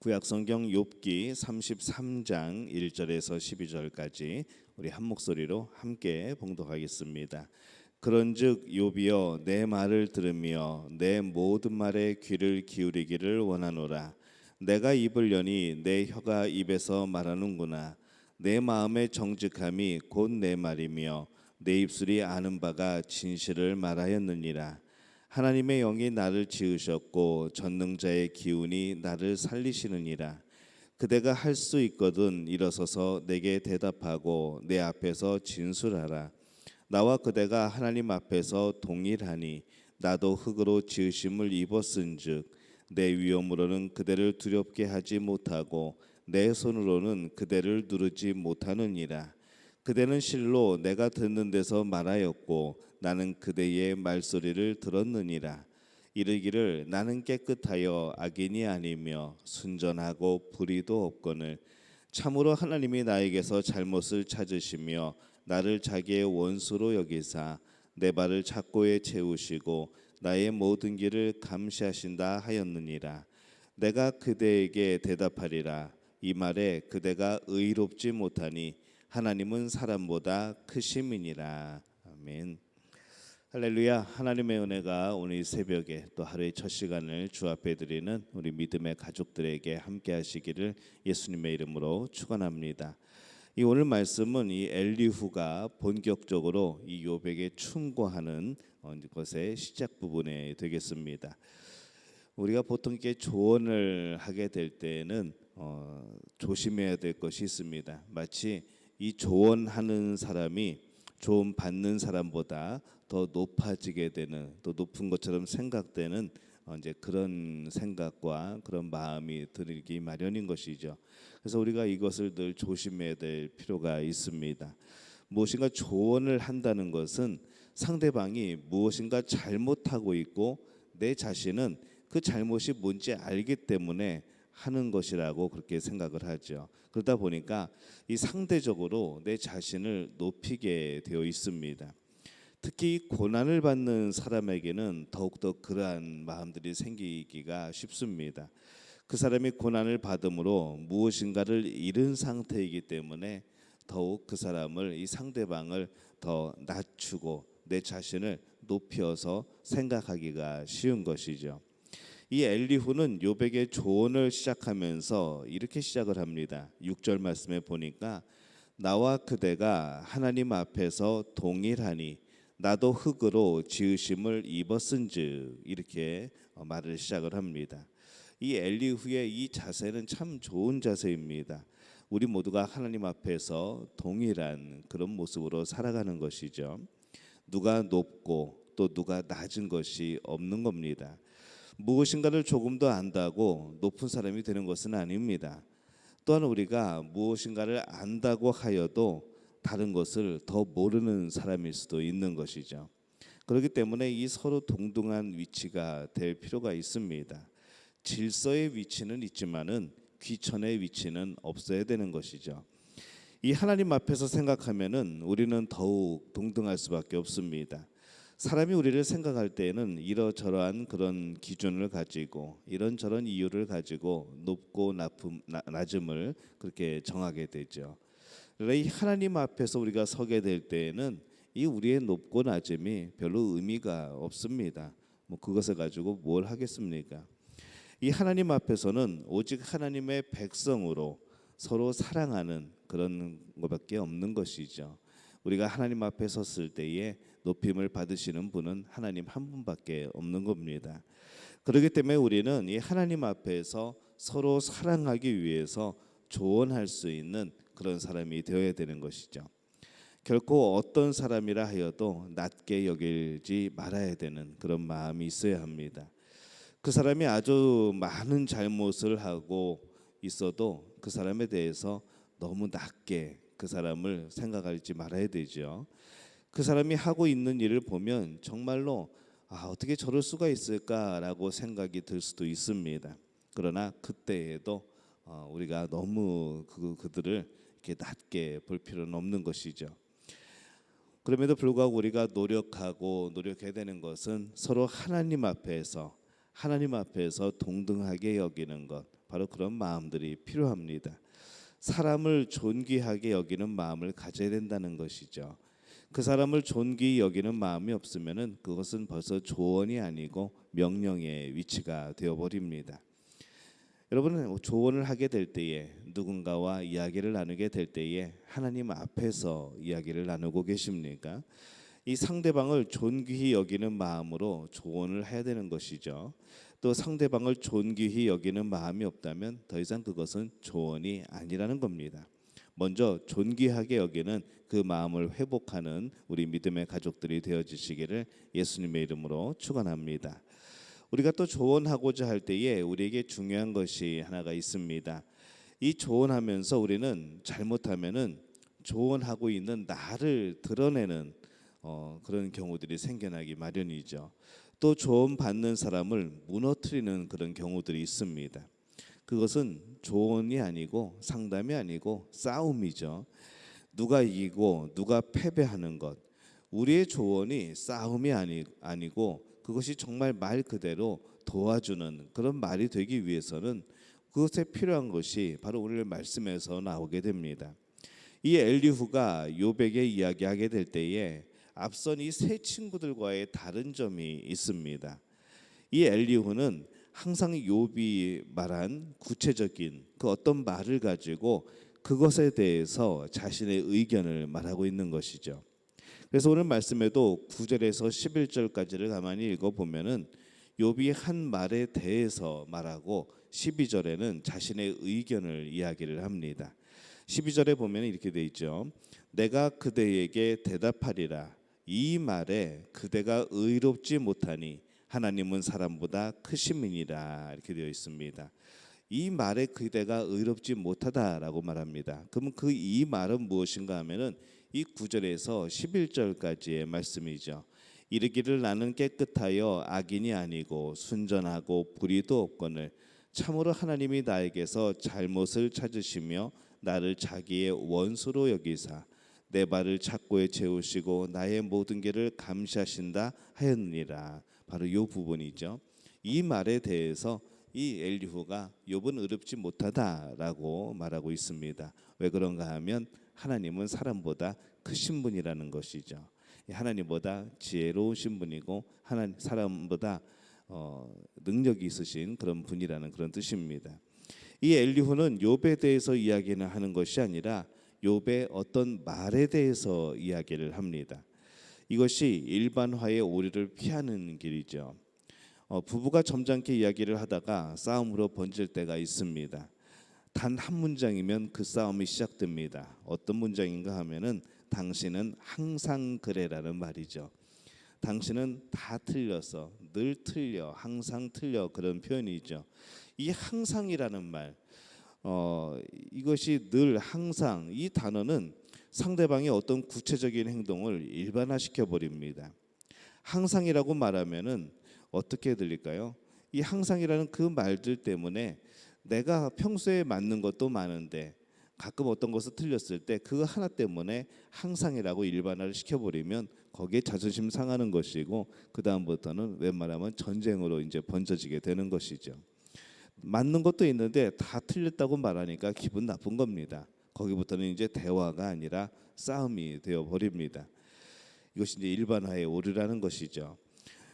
구약성경 욥기 33장 1절에서 12절까지 우리 한 목소리로 함께 봉독하겠습니다. 그런즉 욥이여 내 말을 들으며 내 모든 말에 귀를 기울이기를 원하노라. 내가 입을 여니 내 혀가 입에서 말하는구나. 내 마음의 정직함이 곧 내 말이며 내 입술이 아는 바가 진실을 말하였느니라. 하나님의 영이 나를 지으셨고 전능자의 기운이 나를 살리시느니라. 그대가 할 수 있거든 일어서서 내게 대답하고 내 앞에서 진술하라. 나와 그대가 하나님 앞에서 동일하니 나도 흙으로 지으심을 입었은즉 내 위엄으로는 그대를 두렵게 하지 못하고 내 손으로는 그대를 누르지 못하느니라. 그대는 실로 내가 듣는 데서 말하였고 나는 그대의 말소리를 들었느니라. 이르기를 나는 깨끗하여 악인이 아니며 순전하고 불의도 없거늘 참으로 하나님이 나에게서 잘못을 찾으시며 나를 자기의 원수로 여기사 내 발을 착고에 채우시고 나의 모든 길을 감시하신다 하였느니라. 내가 그대에게 대답하리라. 이 말에 그대가 의롭지 못하니 하나님은 사람보다 크심이니라. 아멘. 할렐루야. 하나님의 은혜가 오늘 이 새벽에 또 하루의 첫 시간을 주 앞에 드리는 우리 믿음의 가족들에게 함께 하시기를 예수님의 이름으로 축원합니다. 이 오늘 말씀은 이 엘리후가 본격적으로 이 욥에게 충고하는 것의 시작 부분에 되겠습니다. 우리가 보통 이렇게 조언을 하게 될 때에는 조심해야 될 것이 있습니다. 마치 이 조언하는 사람이 조언 받는 사람보다 더 높아지게 되는, 또 높은 것처럼 생각되는 이제 그런 생각과 그런 마음이 들기 마련인 것이죠. 그래서 우리가 이것을 늘 조심해야 될 필요가 있습니다. 무엇인가 조언을 한다는 것은 상대방이 무엇인가 잘못하고 있고 내 자신은 그 잘못이 뭔지 알기 때문에 하는 것이라고 그렇게 생각을 하죠. 그러다 보니까 이 상대적으로 내 자신을 높이게 되어 있습니다. 특히 고난을 받는 사람에게는 더욱더 그러한 마음들이 생기기가 쉽습니다. 그 사람이 고난을 받음으로 무엇인가를 잃은 상태이기 때문에 더욱 그 사람을, 이 상대방을 더 낮추고 내 자신을 높여서 생각하기가 쉬운 것이죠. 이 엘리후는 욥에게 조언을 시작하면서 이렇게 시작을 합니다. 6절 말씀에 보니까 나와 그대가 하나님 앞에서 동일하니 나도 흙으로 지으심을 입었은즉, 이렇게 말을 시작을 합니다. 이 엘리후의 이 자세는 참 좋은 자세입니다. 우리 모두가 하나님 앞에서 동일한 그런 모습으로 살아가는 것이죠. 누가 높고 또 누가 낮은 것이 없는 겁니다. 무엇인가를 조금 더 안다고 높은 사람이 되는 것은 아닙니다. 또한 우리가 무엇인가를 안다고 하여도 다른 것을 더 모르는 사람일 수도 있는 것이죠. 그렇기 때문에 이 서로 동등한 위치가 될 필요가 있습니다. 질서의 위치는 있지만은 귀천의 위치는 없어야 되는 것이죠. 이 하나님 앞에서 생각하면은 우리는 더욱 동등할 수밖에 없습니다. 사람이 우리를 생각할 때에는 이러저러한 그런 기준을 가지고 이런저런 이유를 가지고 높고 낮음을 그렇게 정하게 되죠. 그러나 이 하나님 앞에서 우리가 서게 될 때에는 이 우리의 높고 낮음이 별로 의미가 없습니다. 그것을 가지고 뭘 하겠습니까? 이 하나님 앞에서는 오직 하나님의 백성으로 서로 사랑하는 그런 것밖에 없는 것이죠. 우리가 하나님 앞에 섰을 때에 높임을 받으시는 분은 하나님 한 분밖에 없는 겁니다. 그렇기 때문에 우리는 이 하나님 앞에서 서로 사랑하기 위해서 조언할 수 있는 그런 사람이 되어야 되는 것이죠. 결코 어떤 사람이라 하여도 낮게 여기지 말아야 되는 그런 마음이 있어야 합니다. 그 사람이 아주 많은 잘못을 하고 있어도 그 사람에 대해서 너무 낮게 그 사람을 생각하지 말아야 되죠. 그 사람이 하고 있는 일을 보면 정말로 어떻게 저럴 수가 있을까라고 생각이 들 수도 있습니다. 그러나 그때에도 우리가 너무 그들을 이렇게 낮게 볼 필요는 없는 것이죠. 그럼에도 불구하고 우리가 노력해야 되는 것은 서로 하나님 앞에서 동등하게 여기는 것, 바로 그런 마음들이 필요합니다. 사람을 존귀하게 여기는 마음을 가져야 된다는 것이죠. 그 사람을 존귀히 여기는 마음이 없으면은 그것은 벌써 조언이 아니고 명령의 위치가 되어버립니다. 여러분은 조언을 하게 될 때에, 누군가와 이야기를 나누게 될 때에 하나님 앞에서 이야기를 나누고 계십니까? 이 상대방을 존귀히 여기는 마음으로 조언을 해야 되는 것이죠. 또 상대방을 존귀히 여기는 마음이 없다면 더 이상 그것은 조언이 아니라는 겁니다. 먼저 존귀하게 여기는 그 마음을 회복하는 우리 믿음의 가족들이 되어주시기를 예수님의 이름으로 축원합니다. 우리가 또 조언하고자 할 때에 우리에게 중요한 것이 하나가 있습니다. 이 조언하면서 우리는 잘못하면은 조언하고 있는 나를 드러내는 그런 경우들이 생겨나기 마련이죠. 또 조언 받는 사람을 무너뜨리는 그런 경우들이 있습니다. 그것은 조언이 아니고 상담이 아니고 싸움이죠. 누가 이기고 누가 패배하는 것. 우리의 조언이 싸움이 아니고 그것이 정말 말 그대로 도와주는 그런 말이 되기 위해서는 그것에 필요한 것이 바로 오늘 말씀에서 나오게 됩니다. 이 엘리후가 욥에게 이야기하게 될 때에 앞선 이 세 친구들과의 다른 점이 있습니다. 이 엘리후는 항상 욥이 말한 구체적인 그 어떤 말을 가지고 그것에 대해서 자신의 의견을 말하고 있는 것이죠. 그래서 오늘 말씀에도 9절에서 11절까지를 가만히 읽어보면은 욥이 한 말에 대해서 말하고 12절에는 자신의 의견을 이야기를 합니다. 12절에 보면 이렇게 돼 있죠. 내가 그대에게 대답하리라. 이 말에 그대가 의롭지 못하니 하나님은 사람보다 크심이니라. 이렇게 되어 있습니다. 이 말에 그대가 의롭지 못하다라고 말합니다. 그러면 그 이 말은 무엇인가 하면은 이 9절에서 11절까지의 말씀이죠. 이르기를 나는 깨끗하여 악인이 아니고 순전하고 불의도 없거늘 참으로 하나님이 나에게서 잘못을 찾으시며 나를 자기의 원수로 여기사 내 발을 착고에 채우시고 나의 모든 길을 감시하신다 하였느니라. 바로 이 부분이죠. 이 말에 대해서 이 엘리후가 욥은 의롭지 못하다라고 말하고 있습니다. 왜 그런가 하면 하나님은 사람보다 크신 분이라는 것이죠. 하나님보다 지혜로우신 분이고 사람보다 능력이 있으신 그런 분이라는 그런 뜻입니다. 이 엘리후는 욥에 대해서 이야기는 하는 것이 아니라 욥의 어떤 말에 대해서 이야기를 합니다. 이것이 일반화의 오류를 피하는 길이죠. 부부가 점잖게 이야기를 하다가 싸움으로 번질 때가 있습니다. 단 한 문장이면 그 싸움이 시작됩니다. 어떤 문장인가 하면은 당신은 항상 그래라는 말이죠. 당신은 다 틀려서 늘 틀려 항상 틀려 그런 표현이죠. 이 항상이라는 말 이것이 늘 항상 이 단어는 상대방의 어떤 구체적인 행동을 일반화시켜 버립니다. 항상이라고 말하면은 어떻게 들릴까요? 이 항상이라는 그 말들 때문에 내가 평소에 맞는 것도 많은데 가끔 어떤 것을 틀렸을 때 그 하나 때문에 항상이라고 일반화를 시켜버리면 거기에 자존심 상하는 것이고 그 다음부터는 웬만하면 전쟁으로 이제 번져지게 되는 것이죠. 맞는 것도 있는데 다 틀렸다고 말하니까 기분 나쁜 겁니다. 거기부터는 이제 대화가 아니라 싸움이 되어 버립니다. 이것이 이제 일반화의 오류라는 것이죠.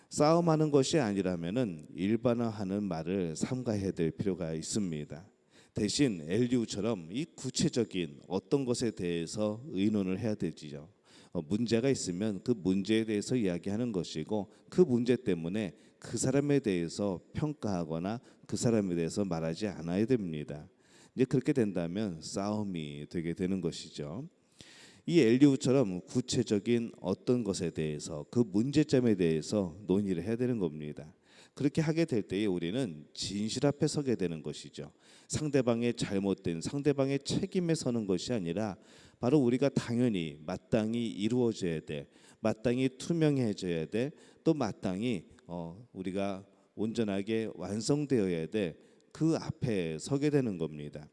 싸움하는 것이 아니라면은 일반화하는 말을 삼가해야 될 필요가 있습니다. 대신 엘리후처럼 이 구체적인 어떤 것에 대해서 의논을 해야 되지요. 문제가 있으면 그 문제에 대해서 이야기하는 것이고 그 문제 때문에 그 사람에 대해서 평가하거나 그 사람에 대해서 말하지 않아야 됩니다. 이제 그렇게 된다면 싸움이 되게 되는 것이죠. 이 엘리후처럼 구체적인 어떤 것에 대해서 그 문제점에 대해서 논의를 해야 되는 겁니다. 그렇게 하게 될 때에 우리는 진실 앞에 서게 되는 것이죠. 상대방의 잘못된 상대방의 책임에 서는 것이 아니라 바로 우리가 당연히 마땅히 이루어져야 돼, 마땅히 투명해져야 돼, 또 마땅히 우리가 온전하게 완성되어야 돼. 그 앞에 서게 되는 겁니다.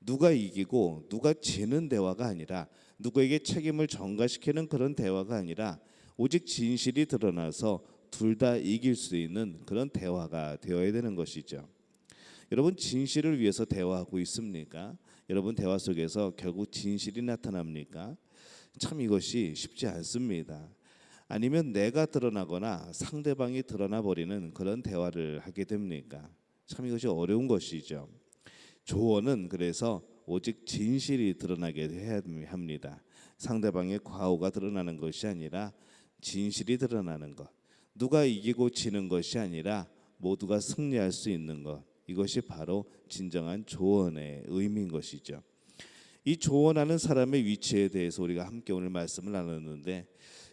누가 이기고 누가 지는 대화가 아니라 누구에게 책임을 전가시키는 그런 대화가 아니라 오직 진실이 드러나서 둘 다 이길 수 있는 그런 대화가 되어야 되는 것이죠. 여러분 진실을 위해서 대화하고 있습니까? 여러분 대화 속에서 결국 진실이 나타납니까? 참 이것이 쉽지 않습니다. 아니면 내가 드러나거나 상대방이 드러나 버리는 그런 대화를 하게 됩니까? 참 이것이 어려운 것이죠. 조언은 그래서 오직 진실이 드러나게 해야 합니다. 상대방의 과오가 드러나는 것이 아니라 진실이 드러나는 것. 누가 이기고 지는 것이 아니라 모두가 승리할 수 있는 것. 이것이 바로 진정한 조언의 의미인 것이죠. 이 조언하는 사람의 위치에 대해서 우리가 함께 오늘 말씀을 나눴는데,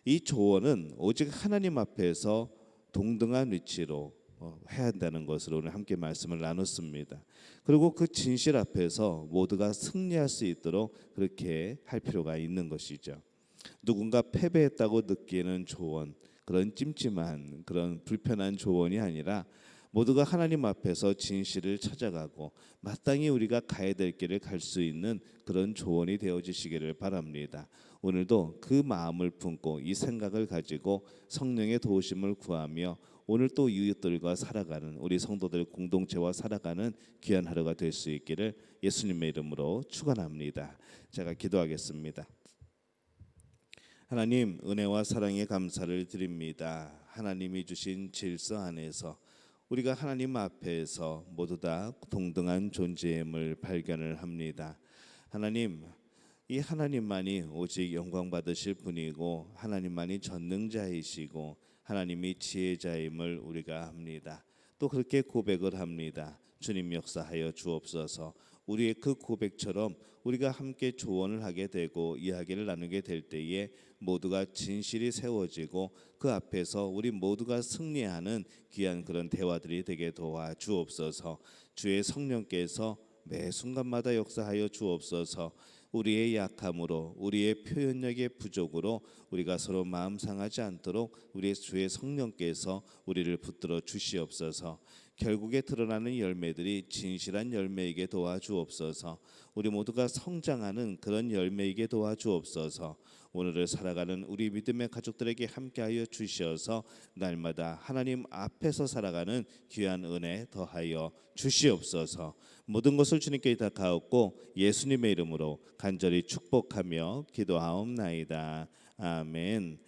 이 조언은 오직 하나님 앞에서 동등한 위치로 해야 한다는 것을 오늘 함께 말씀을 나눴습니다. 그리고 그 진실 앞에서 모두가 승리할 수 있도록 그렇게 할 필요가 있는 것이죠. 누군가 패배했다고 느끼는 조언, 그런 찜찜한 그런 불편한 조언이 아니라 모두가 하나님 앞에서 진실을 찾아가고 마땅히 우리가 가야 될 길을 갈 수 있는 그런 조언이 되어지시기를 바랍니다. 오늘도 그 마음을 품고 이 생각을 가지고 성령의 도우심을 구하며 오늘 또 이웃들과 살아가는 우리 성도들 공동체와 살아가는 귀한 하루가 될 수 있기를 예수님의 이름으로 축원합니다. 제가 기도하겠습니다. 하나님, 은혜와 사랑에 감사를 드립니다. 하나님이 주신 질서 안에서 우리가 하나님 앞에서 모두 다 동등한 존재임을 발견을 합니다. 하나님, 이 하나님만이 오직 영광 받으실 분이고 하나님만이 전능자이시고 하나님이 지혜자임을 우리가 합니다. 또 그렇게 고백을 합니다. 주님 역사하여 주옵소서. 우리의 그 고백처럼 우리가 함께 조언을 하게 되고 이야기를 나누게 될 때에 모두가 진실이 세워지고 그 앞에서 우리 모두가 승리하는 귀한 그런 대화들이 되게 도와 주옵소서. 주의 성령께서 매 순간마다 역사하여 주옵소서. 우리의 약함으로 우리의 표현력의 부족으로 우리가 서로 마음 상하지 않도록 우리의 주의 성령께서 우리를 붙들어 주시옵소서. 결국에 드러나는 열매들이 진실한 열매이게 도와주옵소서. 우리 모두가 성장하는 그런 열매이게 도와주옵소서. 오늘을 살아가는 우리 믿음의 가족들에게 함께하여 주시어서 날마다 하나님 앞에서 살아가는 귀한 은혜 더하여 주시옵소서. 모든 것을 주님께 다 가옵고 예수님의 이름으로 간절히 축복하며 기도하옵나이다. 아멘.